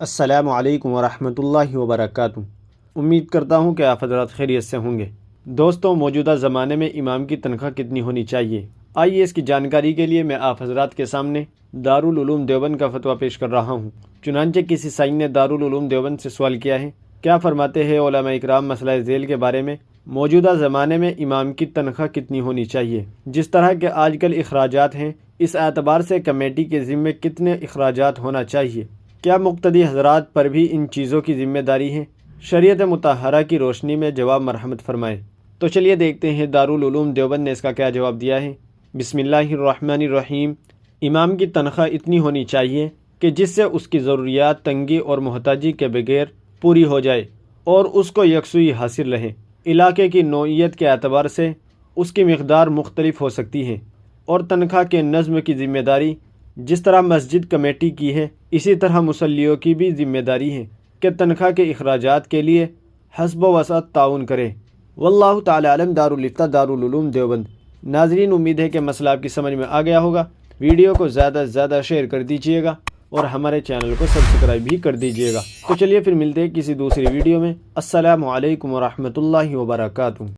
السلام علیکم ورحمۃ اللہ وبرکاتہ۔ امید کرتا ہوں کہ آپ حضرات خیریت سے ہوں گے۔ دوستوں، موجودہ زمانے میں امام کی تنخواہ کتنی ہونی چاہیے؟ آئیے اس کی جانکاری کے لیے میں آپ حضرات کے سامنے دارالعلوم دیوبند کا فتویٰ پیش کر رہا ہوں۔ چنانچہ کسی سائن نے دارالعلوم دیوبند سے سوال کیا ہے، کیا فرماتے ہیں علماء اکرام مسئلہ ذیل کے بارے میں؟ موجودہ زمانے میں امام کی تنخواہ کتنی ہونی چاہیے؟ جس طرح کے آج کل اخراجات ہیں، اس اعتبار سے کمیٹی کے ذمے کتنے اخراجات ہونا چاہیے؟ کیا مقتدی حضرات پر بھی ان چیزوں کی ذمہ داری ہے؟ شریعت مطہرہ کی روشنی میں جواب مرحمت فرمائے۔ تو چلیے دیکھتے ہیں دارالعلوم دیوبند نے اس کا کیا جواب دیا ہے۔ بسم اللہ الرحمن الرحیم۔ امام کی تنخواہ اتنی ہونی چاہیے کہ جس سے اس کی ضروریات تنگی اور محتاجی کے بغیر پوری ہو جائے اور اس کو یکسوئی حاصل رہے۔ علاقے کی نوعیت کے اعتبار سے اس کی مقدار مختلف ہو سکتی ہے، اور تنخواہ کے نظم کی ذمہ داری جس طرح مسجد کمیٹی کی ہے، اسی طرح مصلیوں کی بھی ذمہ داری ہے کہ تنخواہ کے اخراجات کے لیے حسب و وسعت تعاون کرے۔ واللہ تعالی علم۔ دارالفتہ دارالعلوم دیوبند۔ ناظرین، امید ہے کہ مسئلہ آپ کی سمجھ میں آ گیا ہوگا۔ ویڈیو کو زیادہ سے زیادہ شیئر کر دیجیے گا اور ہمارے چینل کو سبسکرائب بھی کر دیجیے گا۔ تو چلیے پھر ملتے ہیں کسی دوسری ویڈیو میں۔ السلام علیکم ورحمۃ اللہ وبرکاتہ۔